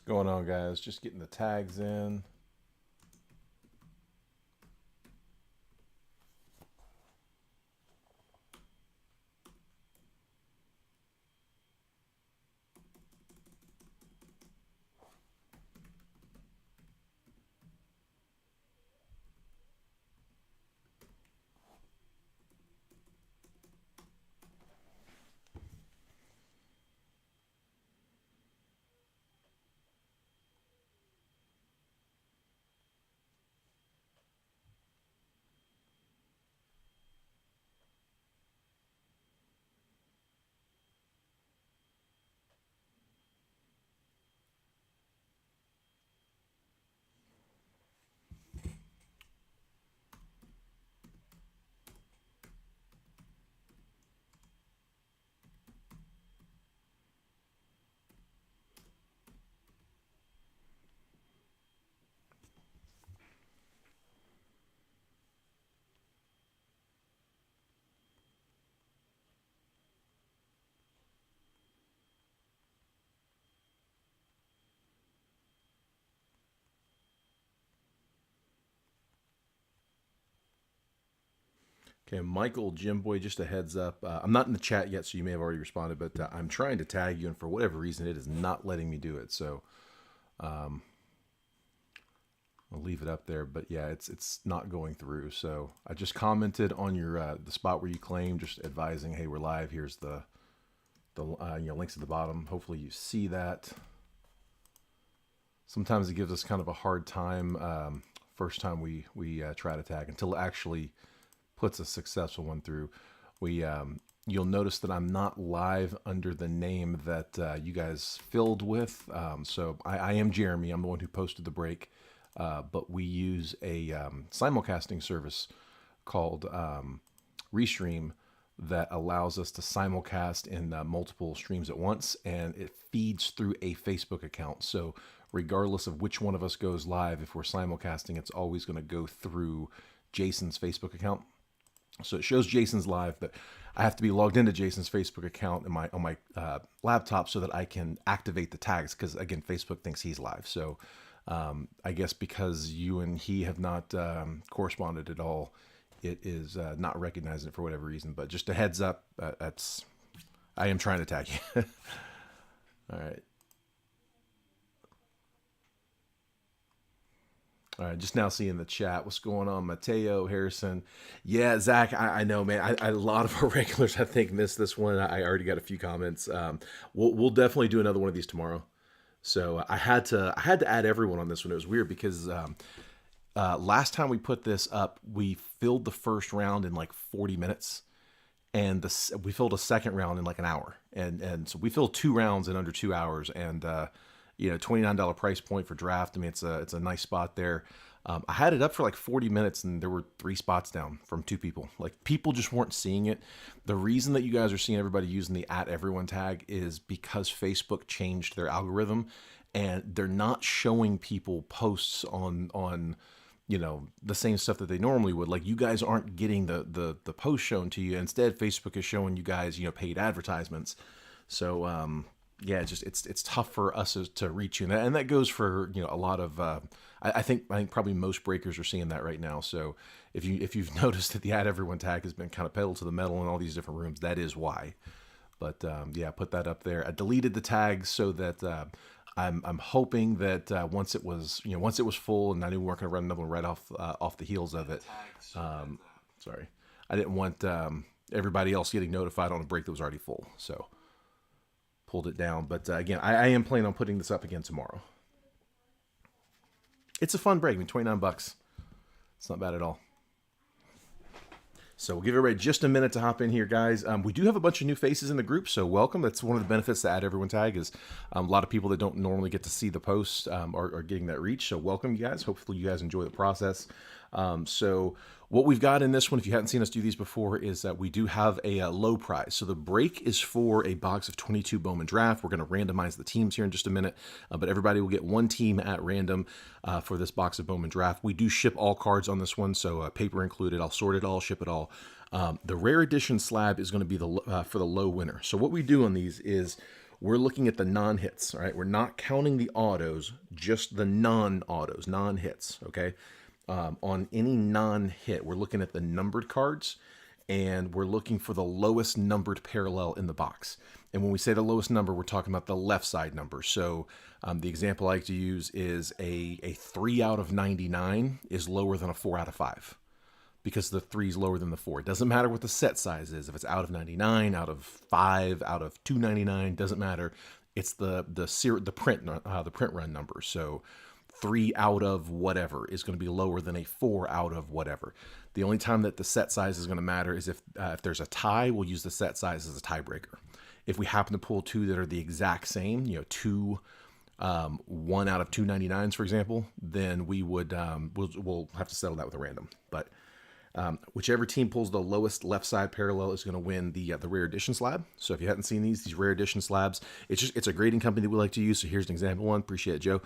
Going on, guys? Just getting the tags in. Okay, Michael, Jim Boy, just a heads up. I'm not in the chat yet, so you may have already responded, but I'm trying to tag you, and for whatever reason, it is not letting me do it. So I'll leave it up there. But yeah, it's not going through. So I just commented on your the spot where you claim, just advising, hey, we're live. Here's the links at the bottom. Hopefully you see that. Sometimes it gives us kind of a hard time first time we try to tag until it actually puts a successful one through. You'll notice that I'm not live under the name that you guys filled with. So I am Jeremy. I'm the one who posted the break, but we use a simulcasting service called Restream that allows us to simulcast in multiple streams at once, and it feeds through a Facebook account. So regardless of which one of us goes live, if we're simulcasting, it's always going to go through Jason's Facebook account. So it shows Jason's live, but I have to be logged into Jason's Facebook account on my laptop so that I can activate the tags, because again, Facebook thinks he's live. So I guess because you and he have not corresponded at all, it is not recognizing it for whatever reason. But just a heads up, I am trying to tag you. All right. All right, just now seeing the chat. What's going on, Mateo, Harrison? Yeah, Zach, I know, man. A lot of our regulars, I think, missed this one. I already got a few comments. We'll definitely do another one of these tomorrow. So I had to add everyone on this one. It was weird because last time we put this up, we filled the first round in like 40 minutes, and we filled a second round in like an hour, and so we filled 2 rounds in under 2 hours, and $29 price point for draft. I mean, it's a nice spot there. I had it up for like 40 minutes and there were 3 spots down from 2 people. Like, people just weren't seeing it. The reason that you guys are seeing everybody using the @everyone tag is because Facebook changed their algorithm, and they're not showing people posts on the same stuff that they normally would. Like, you guys aren't getting the post shown to you. Instead, Facebook is showing you guys paid advertisements. So yeah, it's tough for us to reach you, and that goes for a lot of. I think probably most breakers are seeing that right now. So if you've noticed that the @everyone tag has been kind of pedal to the metal in all these different rooms, that is why. But yeah, put that up there. I deleted the tags so that I'm hoping that once it was full, and I knew we weren't going to run another one right off the heels of it. Sorry, I didn't want everybody else getting notified on a break that was already full. So pulled it down. But again, I am planning on putting this up again tomorrow. It's a fun break. I mean, $29. It's not bad at all. So we'll give everybody just a minute to hop in here, guys. We do have a bunch of new faces in the group, so welcome. That's one of the benefits to @everyone tag is a lot of people that don't normally get to see the posts are getting that reach. So welcome, you guys. Hopefully you guys enjoy the process. So what we've got in this one, if you hadn't seen us do these before, is that we do have a low prize. So the break is for a box of 22 Bowman draft. We're going to randomize the teams here in just a minute, but everybody will get one team at random for this box of Bowman draft. We do ship all cards on this one, so paper included. I'll sort it all, ship it all. The rare edition slab is going to be for the low winner. So what we do on these is we're looking at the non-hits. All right, we're not counting the autos, just the non-autos, non-hits. Okay, on any non-hit, we're looking at the numbered cards, and we're looking for the lowest numbered parallel in the box. And when we say the lowest number, we're talking about the left side number. So the example I like to use is a 3 out of 99 is lower than a 4 out of 5, because the 3 is lower than the 4. It doesn't matter what the set size is. If it's out of 99, out of 5, out of 299, doesn't matter. It's the print run number. So 3 out of whatever is going to be lower than a 4 out of whatever. The only time that the set size is going to matter is if there's a tie, we'll use the set size as a tiebreaker. If we happen to pull two that are the exact same, two 1 out of 299s, for example, then we would we'll have to settle that with a random. But whichever team pulls the lowest left side parallel is going to win the rare edition slab. So if you hadn't seen these rare edition slabs, it's a grading company that we like to use. So here's an example one. Appreciate it, Joe.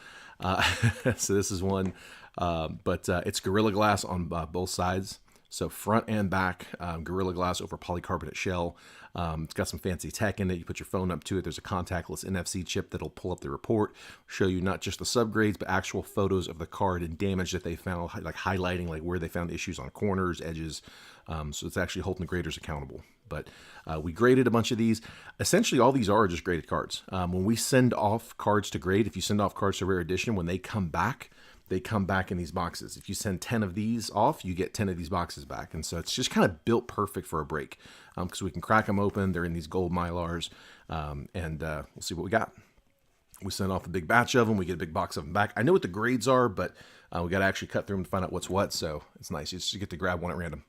So this is one, but it's Gorilla Glass on both sides. So front and back, Gorilla Glass over polycarbonate shell. It's got some fancy tech in it. You put your phone up to it. There's a contactless NFC chip that'll pull up the report, show you not just the subgrades, but actual photos of the card and damage that they found, like highlighting like where they found issues on corners, edges. So it's actually holding the graders accountable. But we graded a bunch of these. Essentially, all these are just graded cards. When we send off cards to grade, if you send off cards to rare edition, when they come back in these boxes. If you send 10 of these off, you get 10 of these boxes back. And so it's just kind of built perfect for a break, because we can crack them open. They're in these gold Mylars, and we'll see what we got. We send off a big batch of them. We get a big box of them back. I know what the grades are, but we got to actually cut through them to find out what's what. So it's nice. You just get to grab one at random.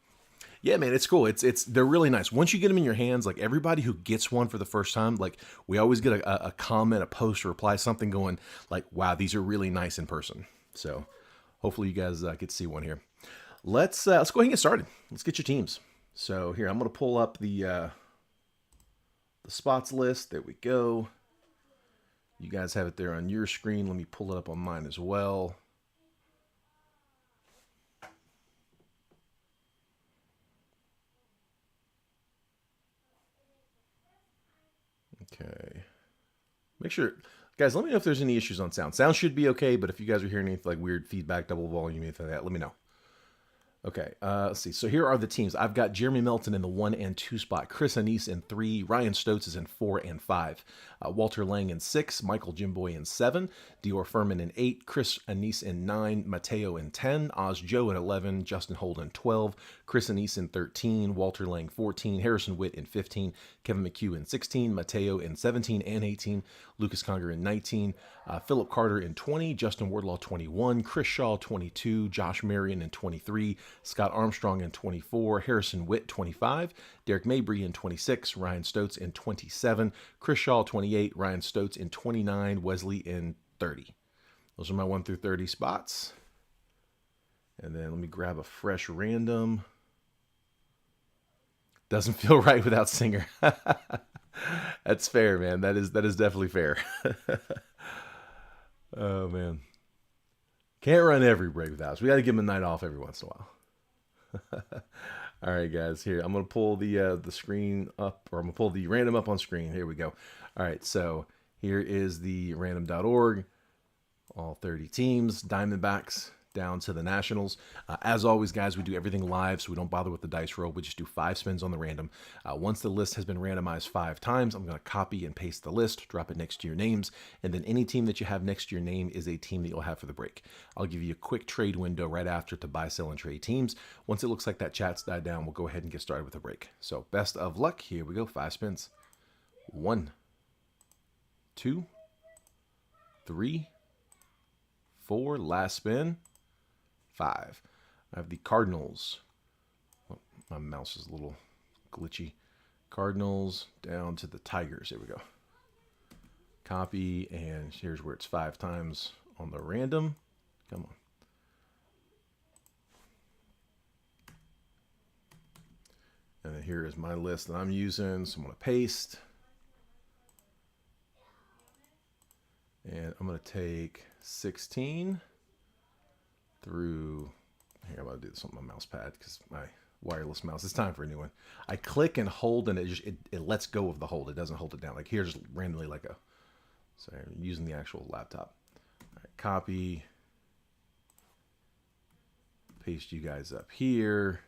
Yeah, man, it's cool. They're really nice. Once you get them in your hands, like everybody who gets one for the first time, like we always get a comment, a post, a reply, something going like, wow, these are really nice in person. So hopefully you guys get to see one here. Let's go ahead and get started. Let's get your teams. So here, I'm going to pull up the spots list. There we go. You guys have it there on your screen. Let me pull it up on mine as well. Okay. Make sure, guys, let me know if there's any issues on sound. Sound should be okay, but if you guys are hearing anything like weird feedback, double volume, anything like that, let me know. Okay, let's see. So here are the teams. I've got Jeremy Melton in the 1 and 2 spot, Chris Anise in 3, Ryan Stotz is in 4 and 5, Walter Lang in 6, Michael Jimboy in 7, Dior Furman in 8, Chris Anise in 9, Mateo in 10, Oz Joe in 11, Justin Holden in 12, Chris Anise in 13, Walter Lang 14, Harrison Witt in 15, Kevin McHugh in 16, Mateo in 17 and 18, Lucas Conger in 19, Philip Carter in 20, Justin Wardlaw 21, Chris Shaw 22, Josh Marion in 23, Scott Armstrong in 24, Harrison Witt 25, Derek Mabry in 26, Ryan Stotz in 27, Chris Shaw 28, Ryan Stotz in 29, Wesley in 30. Those are my 1 through 30 spots. And then let me grab a fresh random. Doesn't feel right without Singer. That's fair, man. That is definitely fair. Oh, man. Can't run every break without us. We got to give him a night off every once in a while. All right, guys. Here, I'm going to pull the screen up, or I'm going to pull the random up on screen. Here we go. All right, so here is the random.org. All 30 teams, Diamondbacks down to the Nationals. As always, guys, we do everything live, so we don't bother with the dice roll. We just do 5 spins on the random. Once the list has been randomized 5 times, I'm going to copy and paste the list, drop it next to your names, and then any team that you have next to your name is a team that you'll have for the break. I'll give you a quick trade window right after to buy, sell, and trade teams. Once it looks like that chat's died down, we'll go ahead and get started with the break. So best of luck. Here we go. 5 spins. 1, 2, 3, 4. Last spin. 5. I have the Cardinals. Oh, my mouse is a little glitchy. Cardinals down to the Tigers. There we go. Copy, and here's where it's 5 times on the random. Come on. And then here is my list that I'm using. So I'm going to paste. And I'm going to take 16 through, here, I'm going to do this on my mouse pad because my wireless mouse. It's time for a new one. I click and hold, and it lets go of the hold. It doesn't hold it down. Like here, just randomly let go. So I'm using the actual laptop. All right, copy. Paste you guys up here.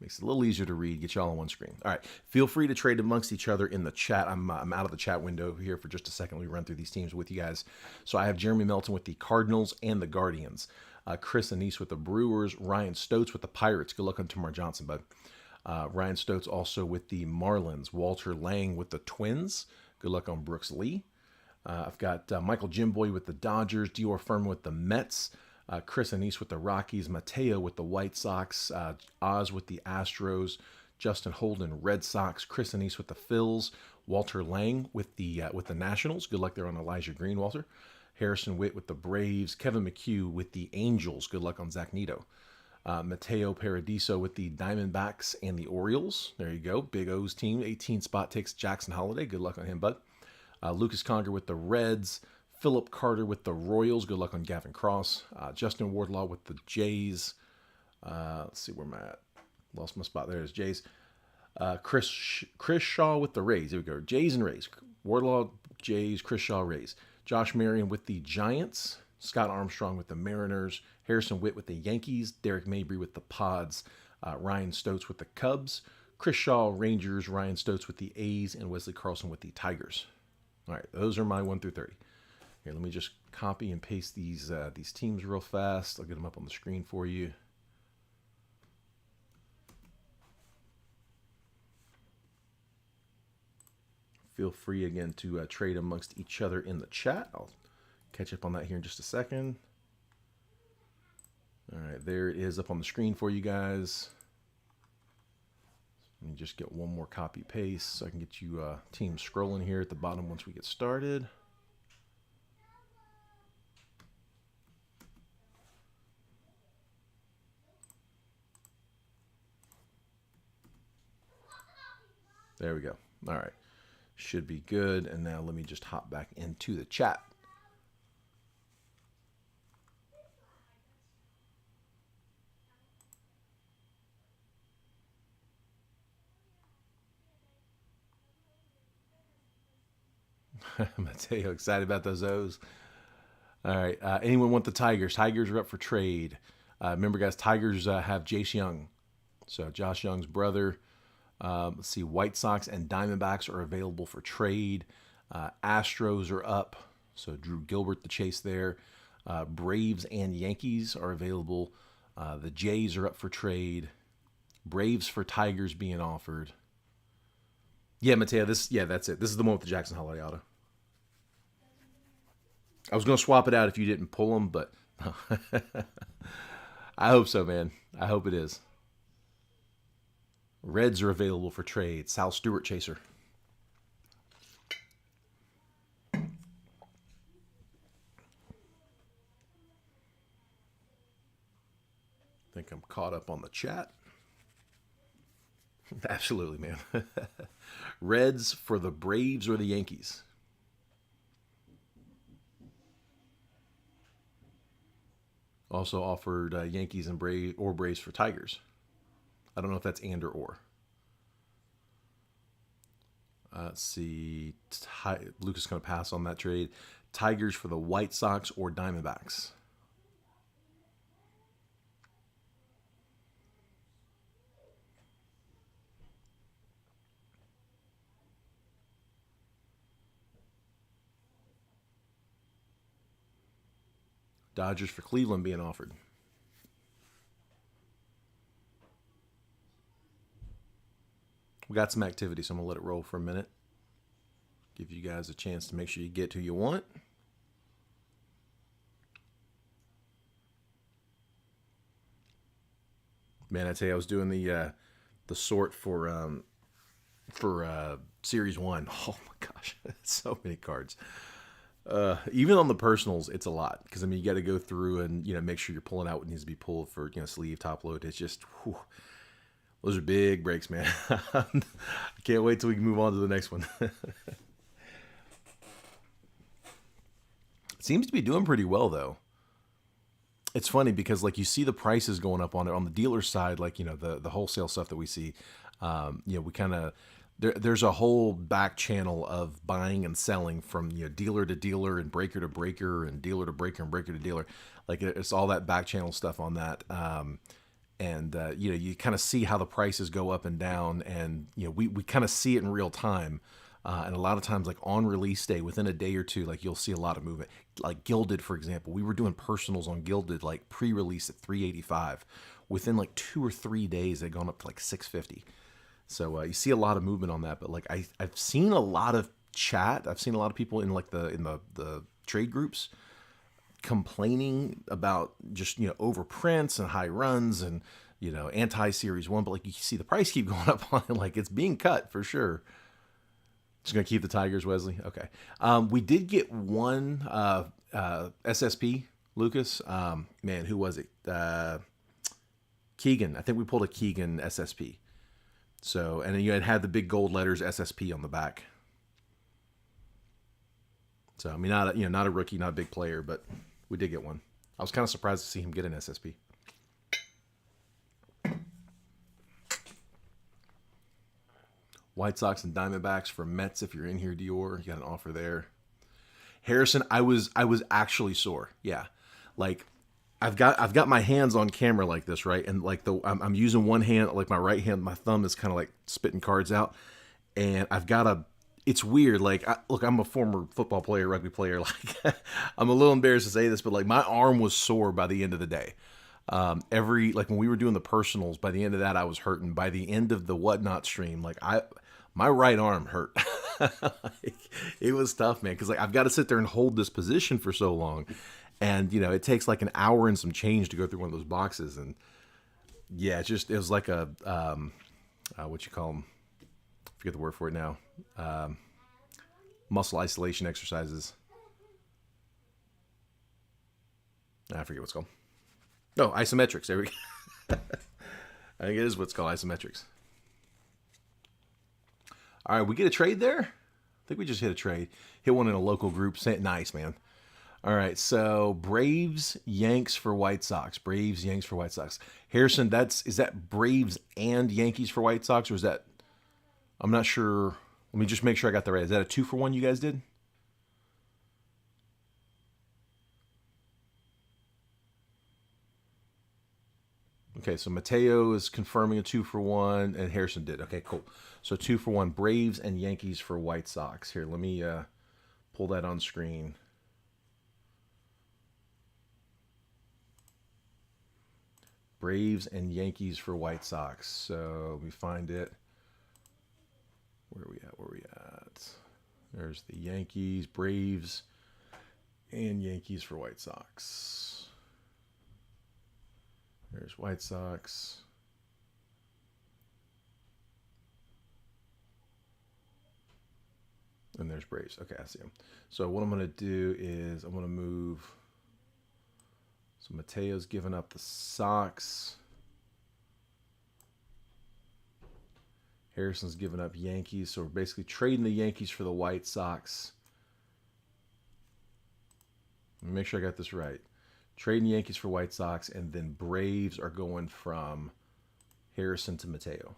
Makes it a little easier to read. Get you all on one screen. All right. Feel free to trade amongst each other in the chat. I'm out of the chat window here for just a second. We run through these teams with you guys. So I have Jeremy Melton with the Cardinals and the Guardians. Chris Anise with the Brewers. Ryan Stotz with the Pirates. Good luck on Tamar Johnson, bud. Ryan Stotz also with the Marlins. Walter Lang with the Twins. Good luck on Brooks Lee. I've got Michael Jimboy with the Dodgers. Dior Furman with the Mets. Chris Anise with the Rockies, Mateo with the White Sox, Oz with the Astros, Justin Holden Red Sox, Chris Anise with the Phils, Walter Lang with the Nationals. Good luck there on Elijah Green, Walter. Harrison Witt with the Braves, Kevin McHugh with the Angels. Good luck on Zach Nito. Mateo Paradiso with the Diamondbacks and the Orioles. There you go. Big O's team. 18 spot takes Jackson Holiday. Good luck on him, bud. Lucas Conger with the Reds. Philip Carter with the Royals. Good luck on Gavin Cross. Justin Wardlaw with the Jays. Let's see where I'm at. Lost my spot. There's Jays. Chris Shaw with the Rays. Here we go. Jays and Rays. Wardlaw, Jays, Chris Shaw, Rays. Josh Marion with the Giants. Scott Armstrong with the Mariners. Harrison Witt with the Yankees. Derek Mabry with the Pods. Ryan Stotz with the Cubs. Chris Shaw, Rangers. Ryan Stotz with the A's. And Wesley Carlson with the Tigers. All right, those are my 1 through 30. Here, let me just copy and paste these teams real fast. I'll get them up on the screen for you. Feel free again to trade amongst each other in the chat. I'll catch up on that here in just a second. All right, there it is up on the screen for you guys. Let me just get one more copy paste so I can get you teams scrolling here at the bottom once we get started. There we go. All right. Should be good. And now let me just hop back into the chat. Mateo, excited about those O's. All right. Anyone want the Tigers? Tigers are up for trade. Remember, guys, Tigers have Jace Young. So Josh Young's brother. Let's see, White Sox and Diamondbacks are available for trade. Astros are up, so Drew Gilbert the chase there. Braves and Yankees are available. The Jays are up for trade. Braves for Tigers being offered. Yeah, Mateo, that's it. This is the one with the Jackson Holiday auto. I was going to swap it out if you didn't pull them, but I hope so, man. I hope it is. Reds are available for trade. Sal Stewart chaser. Think I'm caught up on the chat. Absolutely, man. Reds for the Braves or the Yankees. Also offered Yankees and Braves for Tigers. I don't know if that's and or. Let's see. Lucas is going to pass on that trade. Tigers for the White Sox or Diamondbacks. Dodgers for Cleveland being offered. We got some activity, so I'm going to let it roll for a minute. Give you guys a chance to make sure you get who you want. Man, I tell you, I was doing the sort for Series 1. Oh my gosh, so many cards. Even on the personals, it's a lot. Because, I mean, you got to go through and, make sure you're pulling out what needs to be pulled for, sleeve, top load. It's just, whew. Those are big breaks, man. I can't wait till we can move on to the next one. Seems to be doing pretty well, though. It's funny because like you see the prices going up on it on the dealer side, like the wholesale stuff that we see. We kind of there's a whole back channel of buying and selling from dealer to dealer and breaker to breaker and dealer to breaker and breaker to dealer. Like it's all that back channel stuff on that. And you kind of see how the prices go up and down, and we kind of see it in real time. And a lot of times, like on release day, within a day or two, like you'll see a lot of movement. Like Gilded, for example, we were doing personals on Gilded, like pre-release at 385. Within like 2 or 3 days, they'd gone up to like 650. So you see a lot of movement on that. But like I've seen a lot of chat. I've seen a lot of people in like the trade groups complaining about just overprints and high runs and anti series one. But like you see the price keep going up on it, like it's being cut for sure. Just gonna keep the Tigers, Wesley. Okay. We did get one SSP, Lucas. Man, who was it? Keegan. I think we pulled a Keegan SSP. So, and then you had the big gold letters SSP on the back. So, I mean, not a rookie, not a big player, but we did get one. I was kind of surprised to see him get an SSP. White Sox and Diamondbacks for Mets. If you're in here, Dior, you got an offer there. Harrison, I was actually sore. Yeah, like I've got my hands on camera like this, right? And like I'm using one hand, like my right hand, my thumb is kind of like spitting cards out, and I've got a. It's weird. Like, look, I'm a former football player, rugby player. Like, I'm a little embarrassed to say this, but like my arm was sore by the end of the day. Like when we were doing the personals, by the end of that, I was hurting. By the end of the whatnot stream, like my right arm hurt. Like, it was tough, man. Cause like I've got to sit there and hold this position for so long. And it takes like an hour and some change to go through one of those boxes. And yeah, it was like a, what you call them? I forget the word for it now. Muscle isolation exercises. I forget what's called. No, isometrics. There we go. I think it is what's called isometrics. All right, we get a trade there? I think we just hit a trade. Hit one in a local group. Nice, man. All right, so Braves, Yanks for White Sox. Braves, Yanks for White Sox. Harrison, is that Braves and Yankees for White Sox, or is that... I'm not sure. Let me just make sure I got that right. Is that a 2-for-1 you guys did? Okay, so Mateo is confirming a 2-for-1, and Harrison did. Okay, cool. So 2-for-1, Braves and Yankees for White Sox. Here, let me pull that on screen. Braves and Yankees for White Sox. So let me find it. Where are we at? There's the Yankees, Braves, and Yankees for White Sox. There's White Sox. And there's Braves. Okay, I see them. So what I'm going to do is I'm going to move. So Mateo's giving up the Sox. Harrison's giving up Yankees. So we're basically trading the Yankees for the White Sox. Let me make sure I got this right. Trading Yankees for White Sox, and then Braves are going from Harrison to Mateo.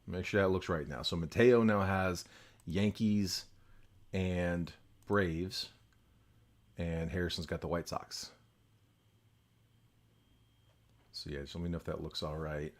Make sure that looks right now. So Mateo now has Yankees and Braves, and Harrison's got the White Sox. So yeah, just let me know if that looks all right.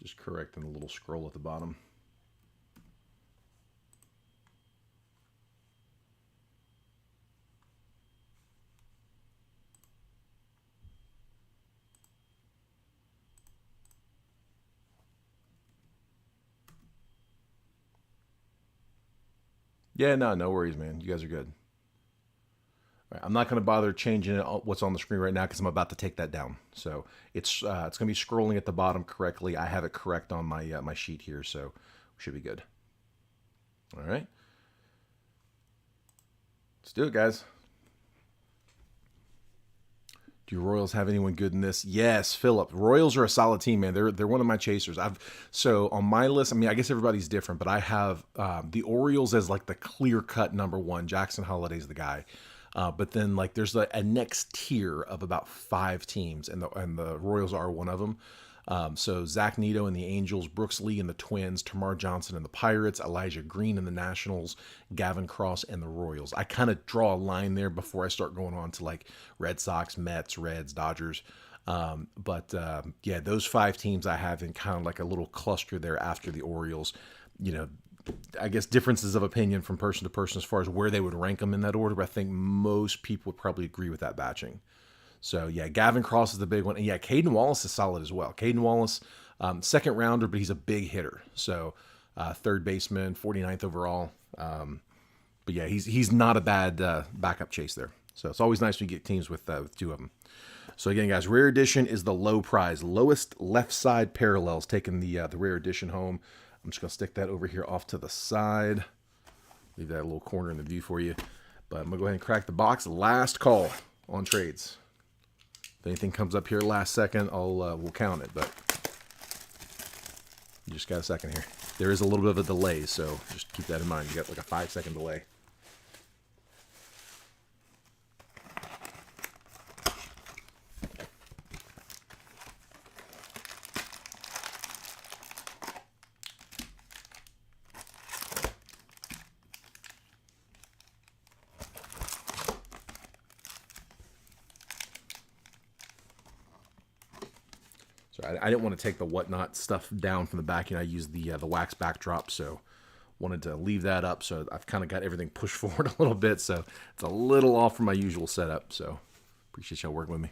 Just correcting the little scroll at the bottom. Yeah, no worries, man. You guys are good. Right, I'm not going to bother changing what's on the screen right now because I'm about to take that down. So it's going to be scrolling at the bottom correctly. I have it correct on my my sheet here, so we should be good. All right, let's do it, guys. Do your Royals have anyone good in this? Yes, Philip. Royals are a solid team, man. They're one of my chasers. So on my list, I mean, I guess everybody's different, but I have the Orioles as like the clear cut number one. Jackson Holliday's the guy. But then like there's a next tier of about 5 teams, and the Royals are one of them. So Zach Neto and the Angels, Brooks Lee and the Twins, Tamar Johnson and the Pirates, Elijah Green and the Nationals, Gavin Cross and the Royals. I kind of draw a line there before I start going on to like Red Sox, Mets, Reds, Dodgers. Yeah, those 5 teams I have in kind of like a little cluster there after the Orioles. You know, I guess differences of opinion from person to person as far as where they would rank them in that order, but I think most people would probably agree with that batching. So yeah, Gavin Cross is the big one, and yeah, Caden Wallace is solid as well. Caden Wallace, second rounder, but he's a big hitter. So third baseman, 49th overall. But yeah, he's not a bad backup chase there. So it's always nice when you get teams with 2 of them. So again, guys, rare edition is the low prize, lowest left side parallels, taking the rare edition home. I'm just gonna stick that over here off to the side. Leave that little corner in the view for you. But I'm gonna go ahead and crack the box. Last call on trades. If anything comes up here last second, we'll count it, but you just got a second here. There is a little bit of a delay, so just keep that in mind. You got like a 5-second delay. I didn't want to take the whatnot stuff down from the back. You know, I used the wax backdrop, so wanted to leave that up. So I've kind of got everything pushed forward a little bit, so it's a little off from my usual setup. So appreciate y'all working with me.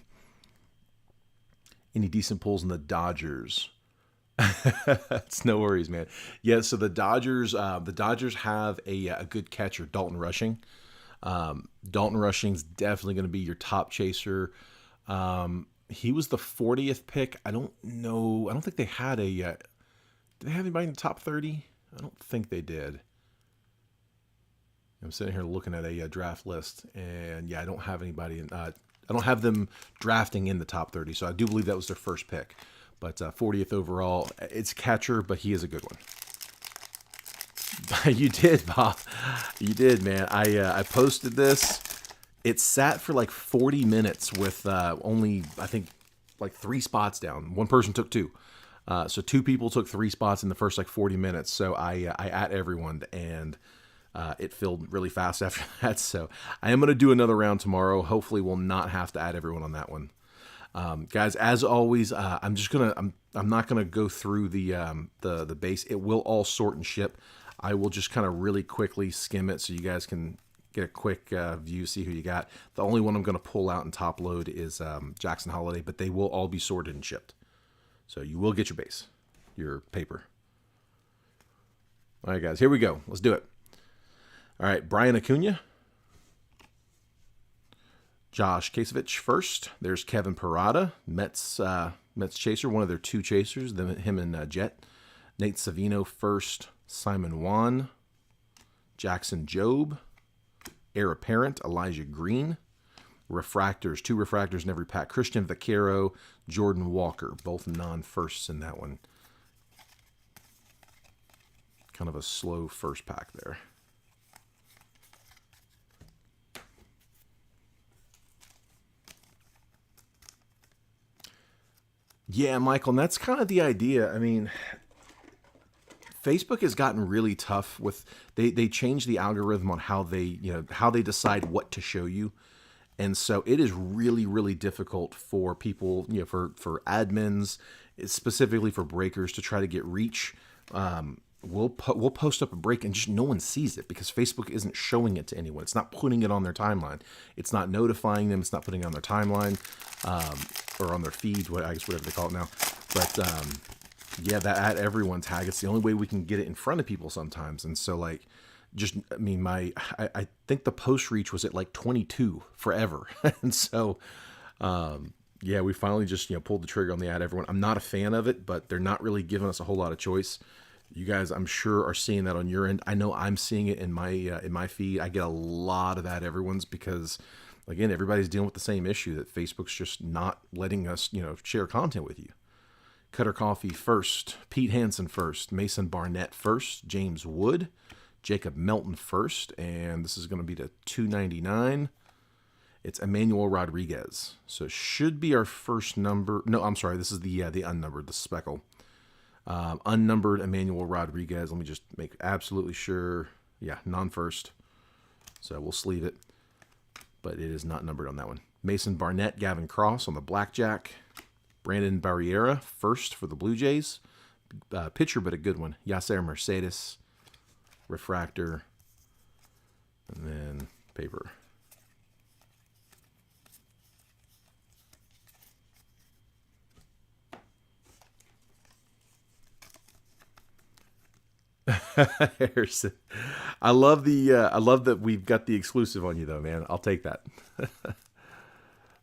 Any decent pulls in the Dodgers? It's no worries, man. Yeah, so the Dodgers have a good catcher, Dalton Rushing. Dalton Rushing's definitely going to be your top chaser. He was the 40th pick. I don't know. I don't think they had did they have anybody in the top 30? I don't think they did. I'm sitting here looking at a draft list, and yeah, I don't have anybody I don't have them drafting in the top 30, so I do believe that was their first pick. But 40th overall, it's catcher, but he is a good one. You did, Bob. You did, man. I posted this. It sat for like 40 minutes with only, I think, like 3 spots down. One person took 2. So 2 people took 3 spots in the first like 40 minutes. So I at everyone, and it filled really fast after that. So I am going to do another round tomorrow. Hopefully we'll not have to add everyone on that one. Guys, as always, I'm not gonna go through the base. It will all sort and ship. I will just kind of really quickly skim it so you guys can get a quick view, see who you got. The only one I'm going to pull out and top load is Jackson Holiday, but they will all be sorted and shipped. So you will get your base, your paper. All right, guys, here we go. Let's do it. All right, Brian Acuna. Josh Kasevich first. There's Kevin Parada, Mets chaser, one of their 2 chasers, him and Jet. Nate Savino first. Simon Wan. Jackson Jobe. Heir apparent, Elijah Green. Refractors, 2 refractors in every pack. Christian Vaquero, Jordan Walker, both non-firsts in that one. Kind of a slow first pack there. Yeah, Michael, and that's kind of the idea. I mean, Facebook has gotten really tough with they changed the algorithm on how they decide what to show you. And so it is really, really difficult for people, for admins, specifically for breakers, to try to get reach. We'll post up a break and just no one sees it because Facebook isn't showing it to anyone. It's not putting it on their timeline. It's not notifying them. It's not putting it on their timeline or on their feed, I guess whatever they call it now. But yeah, that at everyone tag, it's the only way we can get it in front of people sometimes. And so like just, I mean, I think the post reach was at like 22 forever. And so, yeah, we finally just, pulled the trigger on the ad everyone. I'm not a fan of it, but they're not really giving us a whole lot of choice. You guys, I'm sure, are seeing that on your end. I know I'm seeing it in my feed. I get a lot of that everyone's because, again, everybody's dealing with the same issue that Facebook's just not letting us, share content with you. Cutter Coffee first, Pete Hansen first, Mason Barnett first, James Wood, Jacob Melton first, and this is going to be to $2.99. It's Emmanuel Rodriguez, so it should be our first number. No, I'm sorry, this is the unnumbered, the speckle. Unnumbered Emmanuel Rodriguez. Let me just make absolutely sure. Yeah, non-first. So we'll sleeve it. But it is not numbered on that one. Mason Barnett, Gavin Cross on the blackjack. Brandon Barriera, first for the Blue Jays. Pitcher, but a good one. Yasser Mercedes, refractor. And then paper. Harrison. I love that we've got the exclusive on you though, man. I'll take that.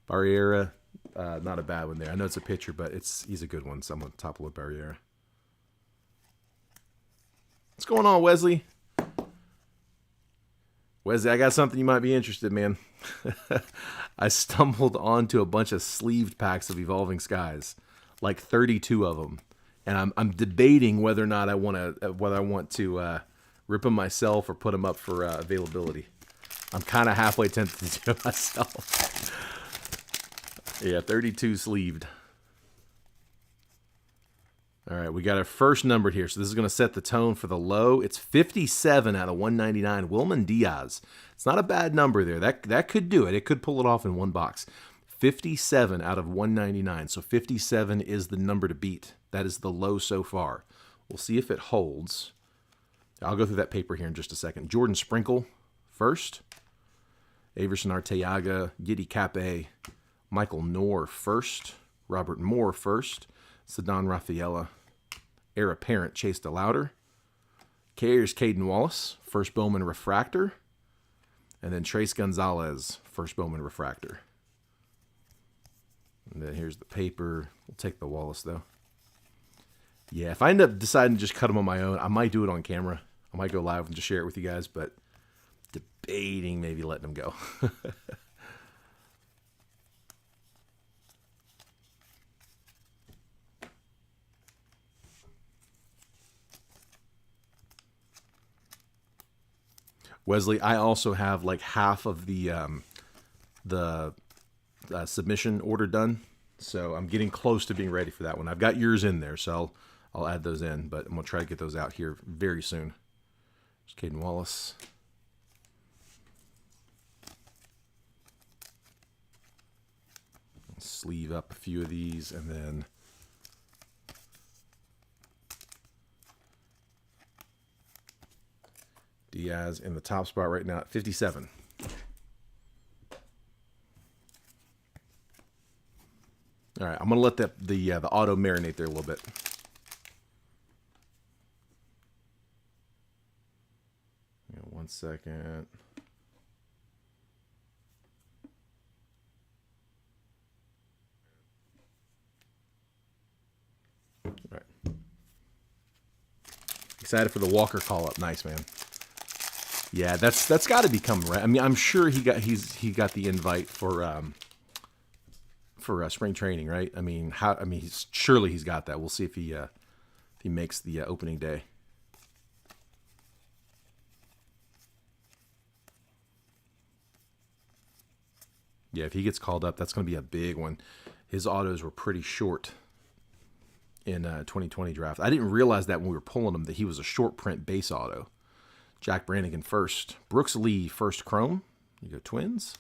Barriera, not a bad one there. I know it's a pitcher, but he's a good one. So I'm on top of Barriera. What's going on, Wesley? Wesley, I got something you might be interested in, man. I stumbled onto a bunch of sleeved packs of Evolving Skies, like 32 of them. And I'm debating whether or not I want to rip them myself or put them up for availability. I'm kind of halfway tempted to do it myself. Yeah, 32 sleeved. All right, we got our first numbered here. So this is going to set the tone for the low. It's 57 out of 199. Wilman Diaz. It's not a bad number there. That could do it. It could pull it off in one box. 57 out of 199. So 57 is the number to beat. That is the low so far. We'll see if it holds. I'll go through that paper here in just a second. Jordan Sprinkle first. Averson Arteaga, Giddy Cape, Michael Knorr first. Robert Moore first. Cedon Rafaela. Heir apparent Chase DeLauder. Carriers Caden Wallace, first Bowman refractor. And then Trace Gonzalez, first Bowman refractor. And then here's the paper. We'll take the Wallace, though. Yeah, if I end up deciding to just cut them on my own, I might do it on camera. I might go live and just share it with you guys, but debating maybe letting them go. Wesley, I also have like half of the submission order done, so I'm getting close to being ready for that one. I've got yours in there, so I'll add those in, but I'm gonna try to get those out here very soon. There's Caden Wallace. Sleeve up a few of these, and then Diaz in the top spot right now at 57. All right, I'm gonna let the auto marinate there a little bit. One second. All right. Excited for the Walker call up. Nice, man. Yeah, that's got to be coming, right? I mean, I'm sure he got the invite for spring training, right? I mean, surely he's got that. We'll see if he makes the opening day. Yeah, if he gets called up, that's going to be a big one. His autos were pretty short in 2020 draft. I didn't realize that when we were pulling him that he was a short print base auto. Jack Brannigan first. Brooks Lee first chrome. You go Twins.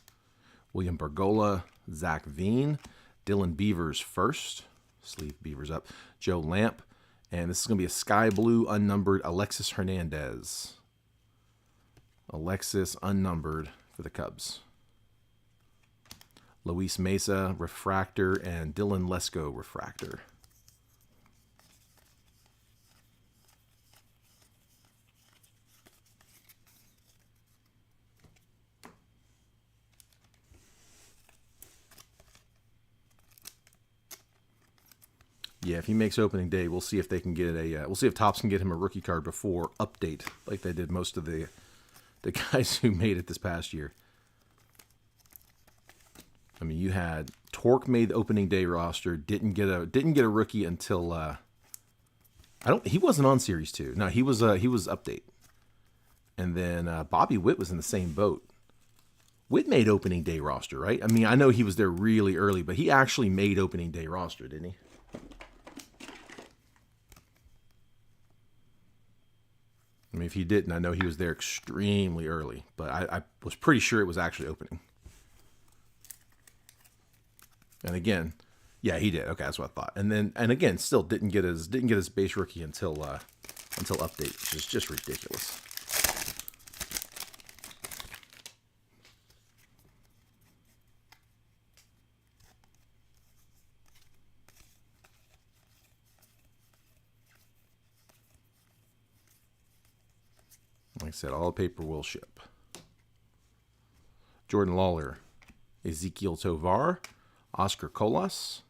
William Bergola, Zach Veen. Dylan Beavers first. Sleeve Beavers up. Joe Lamp. And this is going to be a sky blue unnumbered Alexis Hernandez. Alexis unnumbered for the Cubs. Luis Mesa, refractor, and Dylan Lesko, refractor. Yeah, if he makes opening day, we'll see if they can get a. We'll see if Topps can get him a rookie card before update, like they did most of the guys who made it this past year. I mean, you had Torque made the opening day roster, didn't get a rookie until he wasn't on Series 2. No, he was update. And then Bobby Witt was in the same boat. Witt made opening day roster, right? I mean, I know he was there really early, but he actually made opening day roster, didn't he? I mean, if he didn't, I know he was there extremely early, but I was pretty sure it was actually opening. And again, yeah, he did. Okay, that's what I thought. And again, still didn't get his base rookie until update, which is just ridiculous. Like I said, all the paper will ship. Jordan Lawler, Ezekiel Tovar, Oscar Colas,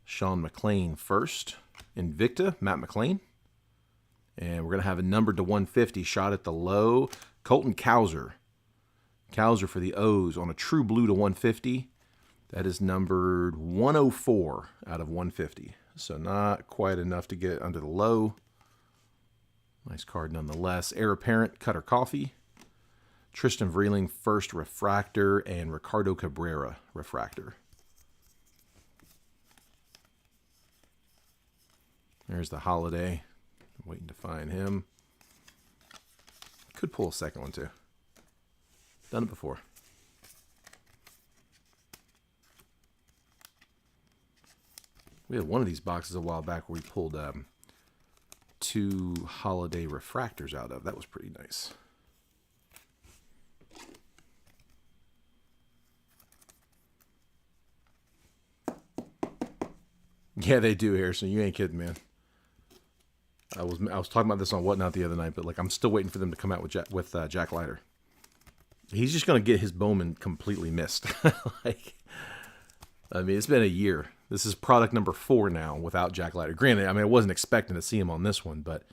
Sean McLean first, Invicta, Matt McLean. And we're going to have a numbered to 150 shot at the low. Colton Cowser. Cowser for the O's on a true blue to 150. That is numbered 104 out of 150. So not quite enough to get under the low. Nice card nonetheless. Heir Apparent, Cutter Coffee. Tristan Vreeling, first refractor, and Ricardo Cabrera, refractor. There's the Holiday. I'm waiting to find him. Could pull a second one, too. Done it before. We had one of these boxes a while back where we pulled 2 Holiday refractors out of. That was pretty nice. Yeah, they do, Harrison. You ain't kidding, man. I was talking about this on Whatnot the other night, but like I'm still waiting for them to come out with Jack Leiter. He's just gonna get his Bowman completely missed. Like, I mean, it's been a year. This is product number 4 now without Jack Leiter. Granted, I mean, I wasn't expecting to see him on this one, but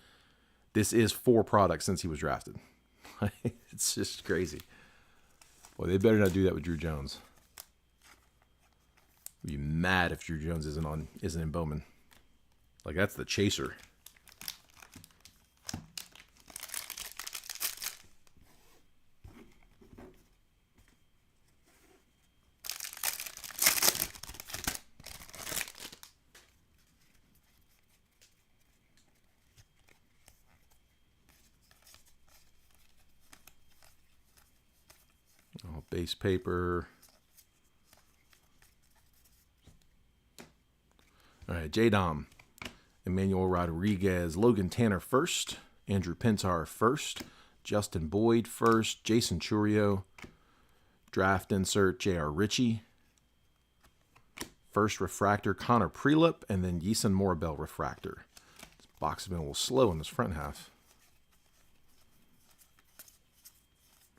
this is 4 products since he was drafted. It's just crazy. Boy, they better not do that with Drew Jones. I'd be mad if Drew Jones isn't in Bowman. Like, that's the chaser. Oh, base paper. All right, J-Dom, Emmanuel Rodriguez, Logan Tanner first, Andrew Pintar first, Justin Boyd first, Jason Churio, draft insert J.R. Ritchie, first refractor Connor Prelip, and then Yeson Morabel refractor. This box has been a little slow in this front half.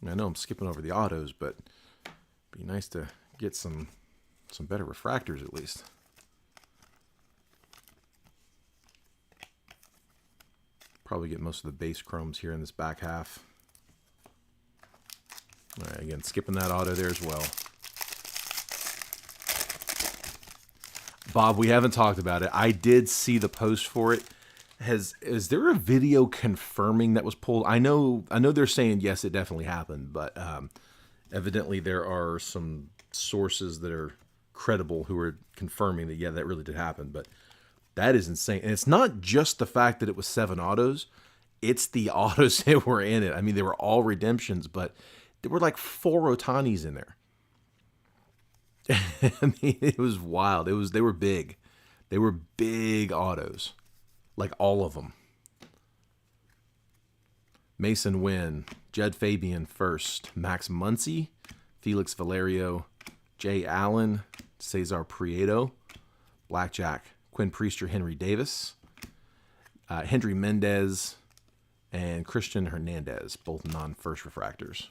I know I'm skipping over the autos, but it'd be nice to get some better refractors at least. Probably get most of the base chromes here in this back half. All right, again, skipping that auto there as well. Bob, we haven't talked about it. I did see the post for it. Is there a video confirming that was pulled? I know they're saying yes, it definitely happened, but evidently there are some sources that are credible who are confirming that yeah, that really did happen. But that is insane. And it's not just the fact that it was 7 autos. It's the autos that were in it. I mean, they were all redemptions, but there were like 4 Otanis in there. I mean, it was wild. They were big. They were big autos. Like all of them. Mason Wynn, Jed Fabian first, Max Muncy, Felix Valerio, Jay Allen, Cesar Prieto, Blackjack, Quinn Priester, Henry Davis, Hendry Mendez, and Christian Hernandez, both non-first refractors.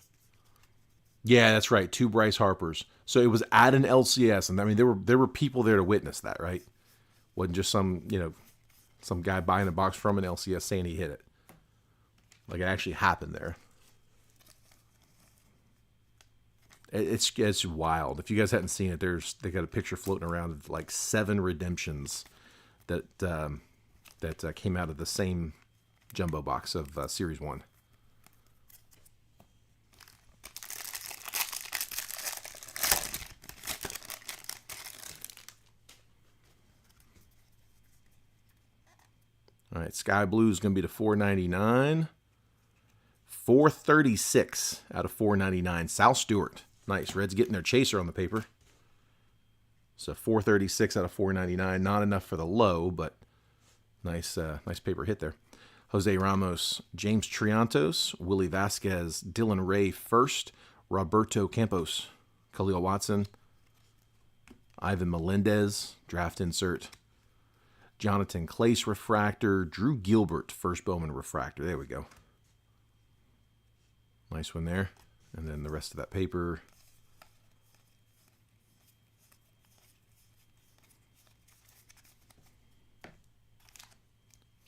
Yeah, that's right. 2 Bryce Harpers. So it was at an LCS, and I mean there were people there to witness that, right? Wasn't just some guy buying a box from an LCS saying he hit it. Like, it actually happened there. It's wild. If you guys hadn't seen it, they got a picture floating around of like 7 redemptions that came out of the same jumbo box of Series 1. All right, Sky Blue is going to be to 499. 436 out of 499. Sal Stewart. Nice. Reds getting their chaser on the paper. So 436 out of 499. Not enough for the low, but nice paper hit there. Jose Ramos, James Triantos, Willie Vasquez, Dylan Ray first, Roberto Campos, Khalil Watson, Ivan Melendez, draft insert, Jonathan Clace refractor, Drew Gilbert, first Bowman refractor. There we go. Nice one there. And then the rest of that paper.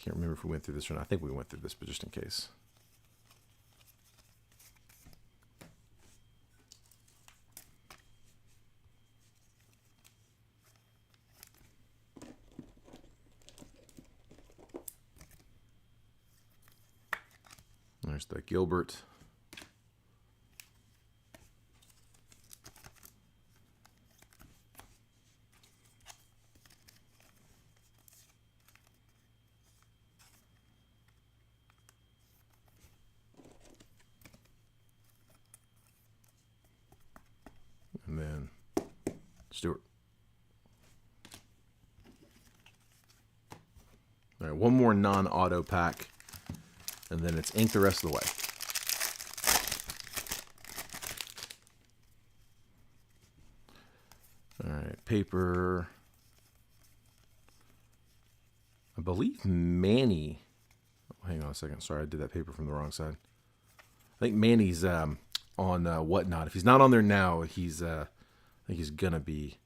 Can't remember if we went through this or not. I think we went through this, but just in case. There's the Gilbert. And then Stewart. All right, one more non-auto pack, and then it's ink the rest of the way. All right, paper. I believe Manny. Oh, hang on a second. Sorry, I did that paper from the wrong side. I think Manny's on Whatnot. If he's not on there now, I think he's gonna be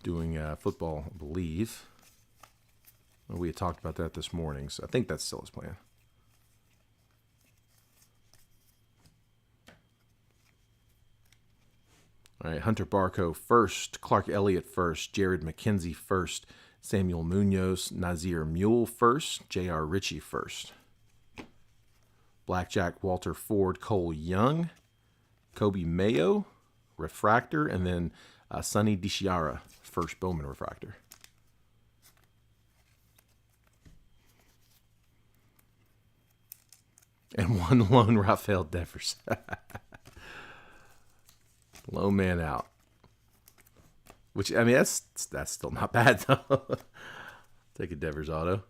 doing football, I believe. Well, we had talked about that this morning, so I think that's still his plan. All right, Hunter Barco first, Clark Elliott first, Jared McKenzie first, Samuel Munoz, Nazir Mule first, J.R. Ritchie first. Blackjack Walter Ford, Cole Young, Kobe Mayo, refractor, and then Sonny DiChiara, first Bowman refractor. And one lone Rafael Devers. Low man out. Which, I mean, that's still not bad, though. Take a Devers auto.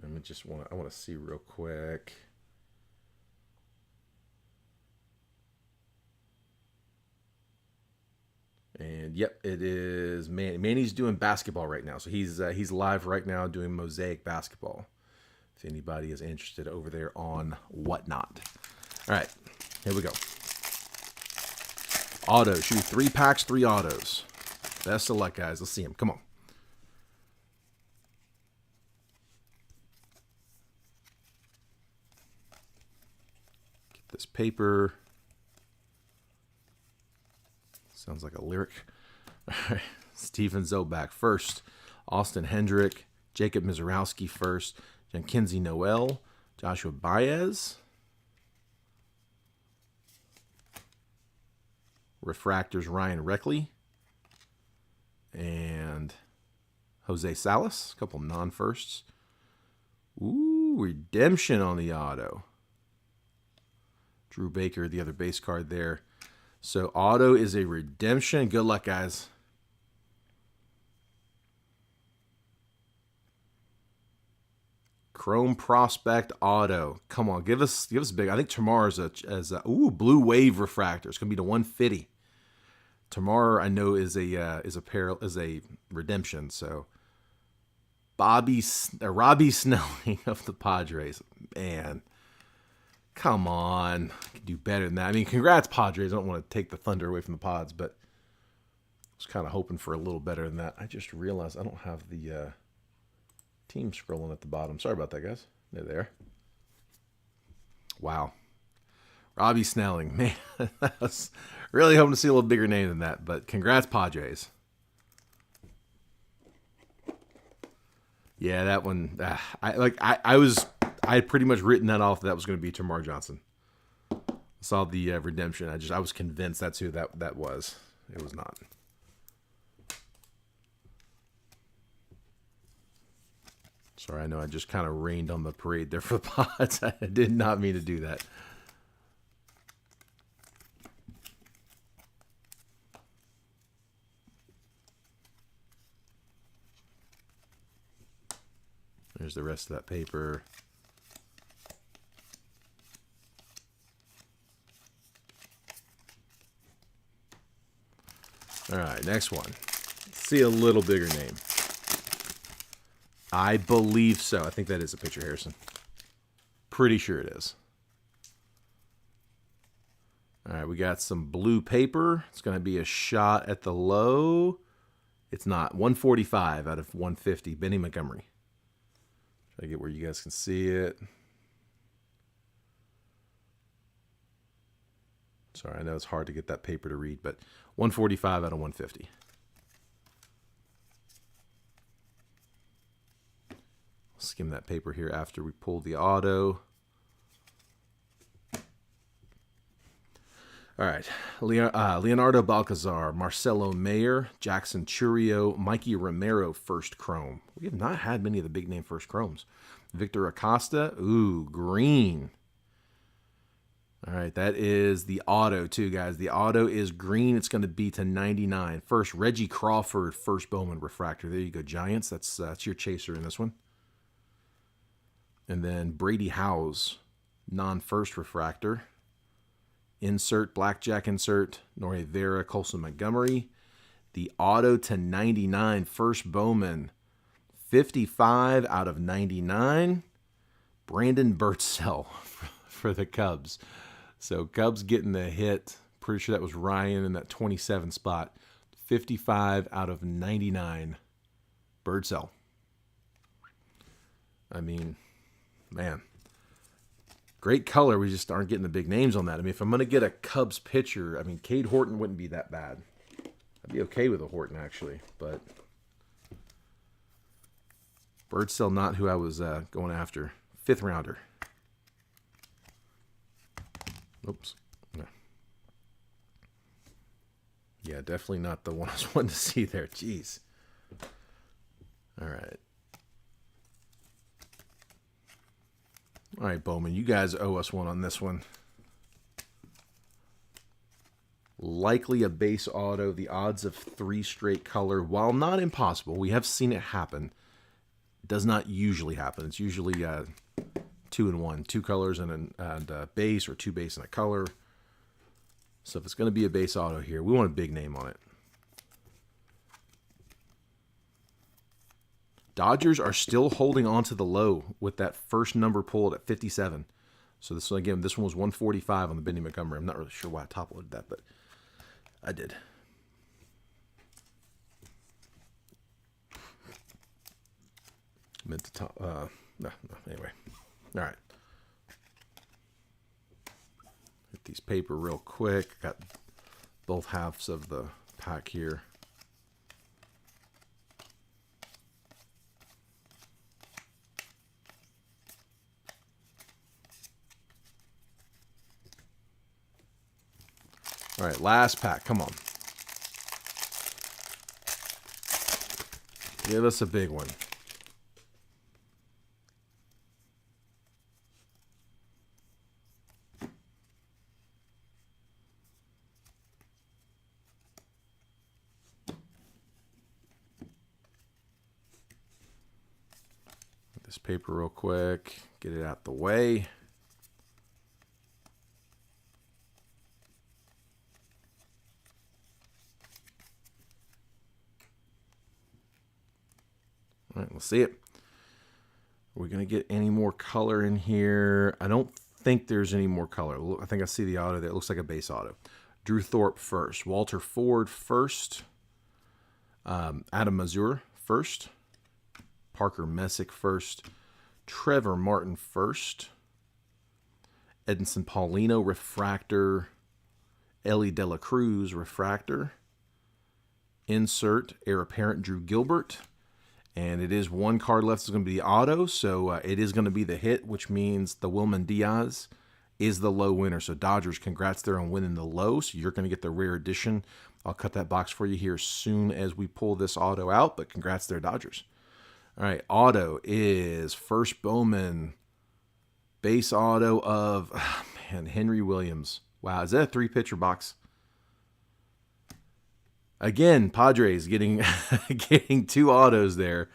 I want to see real quick. And yep, it is Manny. Manny's doing basketball right now, so he's live right now doing Mosaic basketball. If anybody is interested over there on Whatnot. All right, here we go. Auto. Should be 3 packs, 3 autos. Best of luck, guys. Let's see them. Come on. Get this paper. Sounds like a lyric. All right. Steven Zobak first. Austin Hendrick. Jacob Mizorowski first. Jankinsey Noel. Joshua Baez. Refractors Ryan Reckley. And Jose Salas. A couple non-firsts. Ooh, redemption on the auto. Drew Baker, the other base card there. So auto is a redemption. Good luck, guys. Chrome Prospect auto. Come on, give us big. I think tomorrow's blue wave refractor. It's gonna be to 150. Tomorrow I know is a redemption. So Robbie Snelling of the Padres. Man, come on. I can do better than that. I mean, congrats, Padres. I don't want to take the thunder away from the Pods, but I was kind of hoping for a little better than that. I just realized I don't have the team scrolling at the bottom. Sorry about that, guys. They're there. Wow. Robbie Snelling. Man, I was really hoping to see a little bigger name than that, but congrats, Padres. Yeah, that one. I had pretty much written that off. That was going to be Tamar Johnson. I saw the redemption. I was convinced that's who that was. It was not. Sorry, I know I just kind of rained on the parade there for the Pods. I did not mean to do that. There's the rest of that paper. All right, next one. Let's see a little bigger name. I believe so. I think that is a picture, Harrison. Pretty sure it is. All right, we got some blue paper. It's going to be a shot at the low. It's not. 145 out of 150. Benny Montgomery. Try to get where you guys can see it. Sorry, I know it's hard to get that paper to read, but 145 out of 150. Skim that paper here after we pull the auto. All right, Leonardo Balcazar, Marcelo Mayer, Jackson Churio, Mikey Romero, first chrome. We have not had many of the big name first chromes. Victor Acosta, ooh, green. All right, that is the auto too, guys. The auto is green. It's going to be to 99. First, Reggie Crawford, first Bowman refractor. There you go, Giants. That's your chaser in this one. And then Brady Howes, non-first refractor. Insert, Blackjack insert, Norge Vera, Colson Montgomery. The auto to 99, first Bowman. 55 out of 99. Brandon Birdsell for the Cubs. So Cubs getting the hit. Pretty sure that was Ryan in that 27 spot. 55 out of 99. Birdsell. I mean, man. Great color. We just aren't getting the big names on that. I mean, if I'm going to get a Cubs pitcher, I mean, Cade Horton wouldn't be that bad. I'd be okay with a Horton, actually. But Birdsell, not who I was going after. 5th rounder. Oops. No. Yeah, definitely not the one I was wanting to see there. Jeez. All right. All right, Bowman, you guys owe us one on this one. Likely a base auto. The odds of 3 straight color, while not impossible, we have seen it happen. It does not usually happen. It's usually 2 and 1, 2 colors and a base, or 2 base and a color. So if it's going to be a base auto here, we want a big name on it. Dodgers are still holding on to the low with that first number pulled at 57. So this one, again, this one was 145 on the Benny Montgomery. I'm not really sure why I top loaded that, but I did. Meant to top. No, anyway. All right. Hit these paper real quick. Got both halves of the pack here. All right, last pack. Come on. Give us a big one. Get this paper real quick. Get it out the way. All right, let's see it. going to get any more color in here? I don't think there's any more color. I think I see the auto there. It looks like a base auto. Drew Thorpe first. Walter Ford first. Adam Mazur first. Parker Messick first. Trevor Martin first. Edinson Paulino refractor. Ellie De La Cruz refractor. Insert heir apparent Drew Gilbert. And it is one card left. It's going to be the auto, so it is going to be the hit, which means the Wilman Diaz is the low winner. So Dodgers, congrats there on winning the low. So you're going to get the rare edition. I'll cut that box for you here as soon as we pull this auto out, but congrats there, Dodgers. All right, auto is first Bowman base auto of, Henry Williams. Wow, is that a 3-pitcher box? Again, Padres getting getting 2 autos there.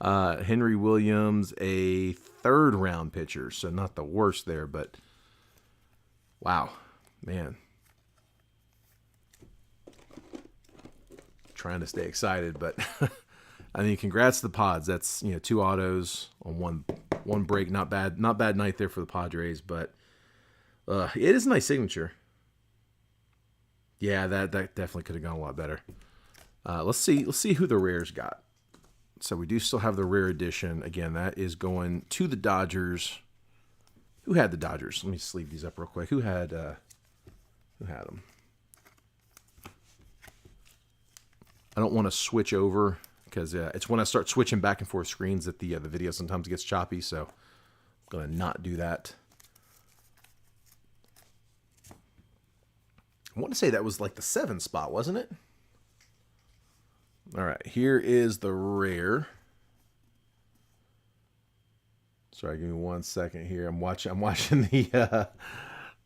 Henry Williams, a 3rd-round pitcher, so not the worst there, but wow, man. Trying to stay excited, but I mean, congrats to the Pods. That's 2 autos on one break. Not bad night there for the Padres, but it is a nice signature. Yeah, that definitely could have gone a lot better. Let's see who the rares got. So we do still have the rare edition. Again, that is going to the Dodgers. Who had the Dodgers? Let me sleeve these up real quick. Who had them? I don't want to switch over because it's when I start switching back and forth screens that the video sometimes gets choppy. So I'm gonna not do that. I want to say that was like the 7 spot, wasn't it? All right, here is the rare. Sorry, give me 1 second here. I'm watching the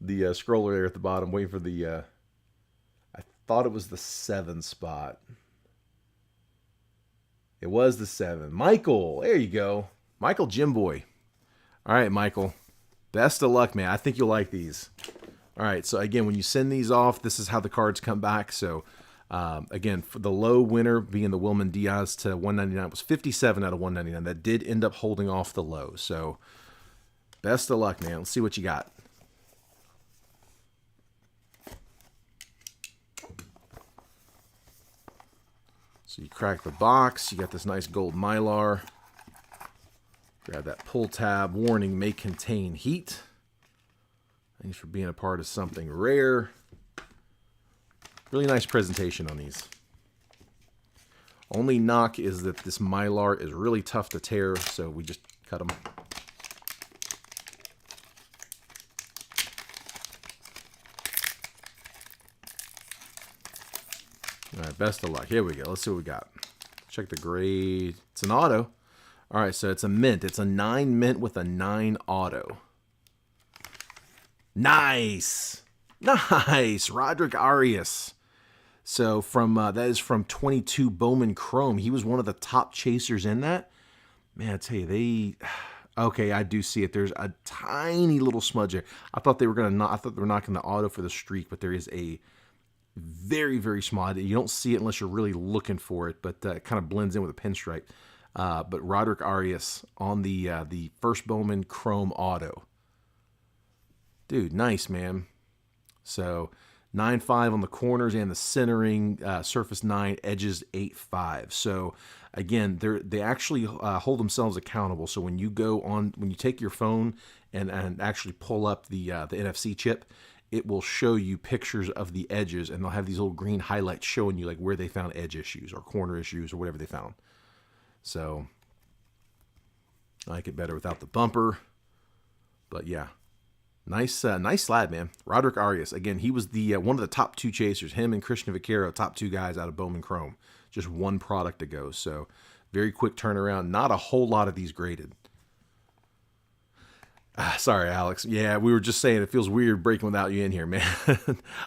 scroller there at the bottom, waiting for the. I thought it was the 7 spot. It was the 7. Michael, there you go. Michael Jimboy. All right, Michael. Best of luck, man. I think you'll like these. All right, so again, when you send these off, this is how the cards come back. So, again, for the low winner being the Wilman Diaz to 199 was 57 out of 199. That did end up holding off the low. So, best of luck, man. Let's see what you got. So you crack the box. You got this nice gold Mylar. Grab that pull tab. Warning, may contain heat. Thanks for being a part of something rare. Really nice presentation on these. Only knock is that this Mylar is really tough to tear, so we just cut them. All right, best of luck. Here we go. Let's see what we got. Check the grade. It's an auto. All right, so it's a mint. It's a 9 mint with a 9 auto. Nice. Nice. Roderick Arias. So from that is from 22 Bowman Chrome. He was one of the top chasers in that. Man, I tell you, okay, I do see it. There's a tiny little smudge there. I thought they were knocking the auto for the streak, but there is a very, very small. You don't see it unless you're really looking for it, but it kind of blends in with a pinstripe. But Roderick Arias on the first Bowman Chrome auto. Dude, nice, man. So 9.5 on the corners and the centering, surface 9, edges 8.5. So again, they actually hold themselves accountable. So when you take your phone and actually pull up the NFC chip, it will show you pictures of the edges, and they'll have these little green highlights showing you like where they found edge issues or corner issues or whatever they found. So I like it better without the bumper, but yeah. Nice slab, man. Roderick Arias. Again, he was the one of the top 2 chasers. Him and Christian Vaquero, top 2 guys out of Bowman Chrome. Just one product to go. So, very quick turnaround. Not a whole lot of these graded. Sorry, Alex. Yeah, we were just saying it feels weird breaking without you in here, man.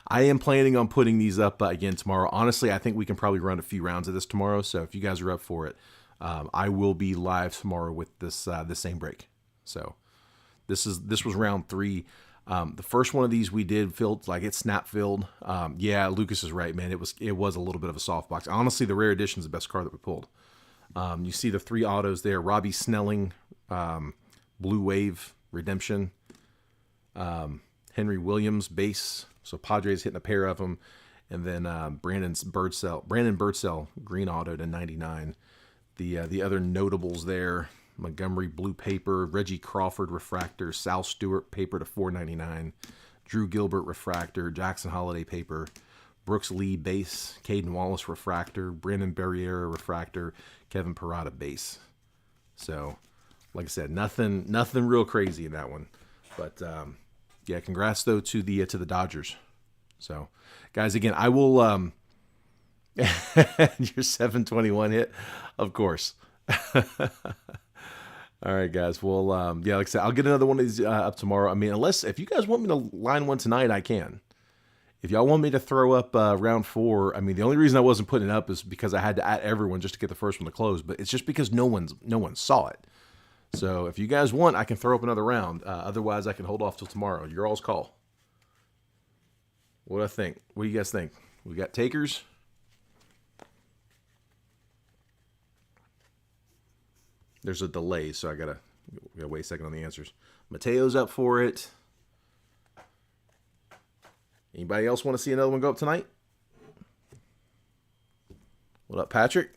I am planning on putting these up again tomorrow. Honestly, I think we can probably run a few rounds of this tomorrow. So, if you guys are up for it, I will be live tomorrow with this same break. So. This was round 3. The first one of these we did filled like it's snap filled. Yeah, Lucas is right, man. It was a little bit of a soft box. Honestly, the rare edition is the best card that we pulled. You see the 3 autos there: Robbie Snelling, Blue Wave Redemption. Henry Williams base. So Padres hitting a pair of them. And then Brandon Birdsell green auto to 99. The other notables there: Montgomery blue paper, Reggie Crawford refractor, Sal Stewart paper to 499, Drew Gilbert refractor, Jackson Holiday paper, Brooks Lee base, Caden Wallace refractor, Brandon Barriera refractor, Kevin Parada base. So, like I said, nothing real crazy in that one. But yeah, congrats though to the Dodgers. So, guys, again, I will your 721 hit, of course. All right, guys. Well, yeah, like I said, I'll get another one of these up tomorrow. I mean, if you guys want me to line one tonight, I can. If y'all want me to throw up round 4, I mean, the only reason I wasn't putting it up is because I had to add everyone just to get the first one to close. But it's just because no one saw it. So if you guys want, I can throw up another round. Otherwise, I can hold off till tomorrow. Your all's call. What do I think? What do you guys think? We got takers. There's a delay, so I gotta wait a second on the answers. Mateo's up for it. Anybody else want to see another one go up tonight? What up, Patrick?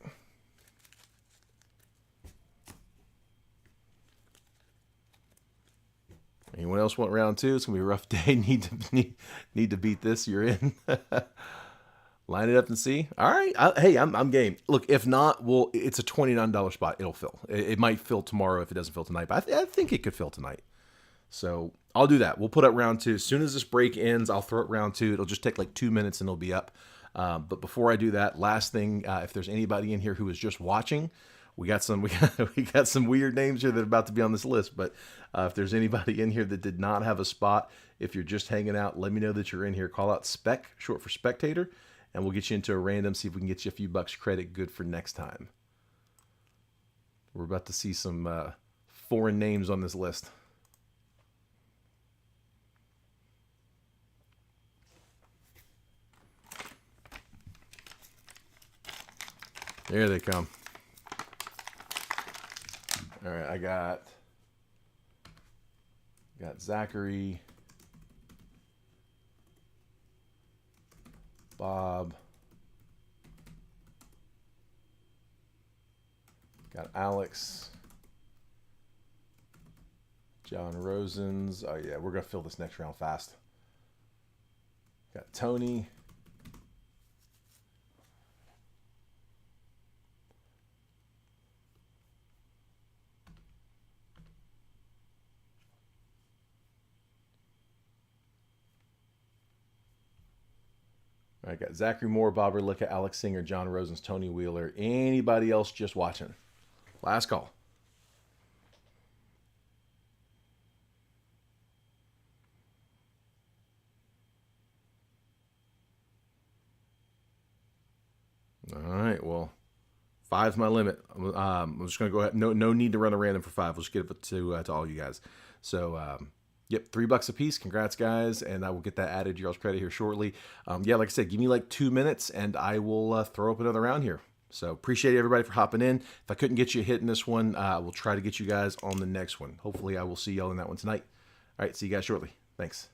Anyone else want round 2? It's gonna be a rough day. Need to beat this. You're in. Line it up and see. All right. Hey, I'm game. Look, if not, well, it's a $29 spot. It'll fill. It might fill tomorrow if it doesn't fill tonight, but I think it could fill tonight. So I'll do that. We'll put up round 2. As soon as this break ends, I'll throw up round 2. It'll just take like 2 minutes and it'll be up. But before I do that, last thing, if there's anybody in here who is just watching, we got some weird names here that are about to be on this list. But if there's anybody in here that did not have a spot, if you're just hanging out, let me know that you're in here. Call out spec, short for spectator, and we'll get you into a random, see if we can get you a few bucks credit good for next time. We're about to see some foreign names on this list. There they come. All right, I got Zachary, Bob, got Alex, John Rosens. Oh yeah, we're gonna fill this next round fast. Got Tony. I got Zachary Moore, Bob Erlicka, Alex Singer, John Rosens, Tony Wheeler. Anybody else just watching? Last call. All right, well, 5's my limit. I'm just going to go ahead. No need to run a random for 5. We'll just give it to all you guys. So, yep, $3 a piece. Congrats, guys, and I will get that added to y'all's credit here shortly. Yeah, like I said, give me like 2 minutes, and I will throw up another round here. So appreciate everybody for hopping in. If I couldn't get you hit in this one, we'll try to get you guys on the next one. Hopefully, I will see y'all in that one tonight. All right, see you guys shortly. Thanks.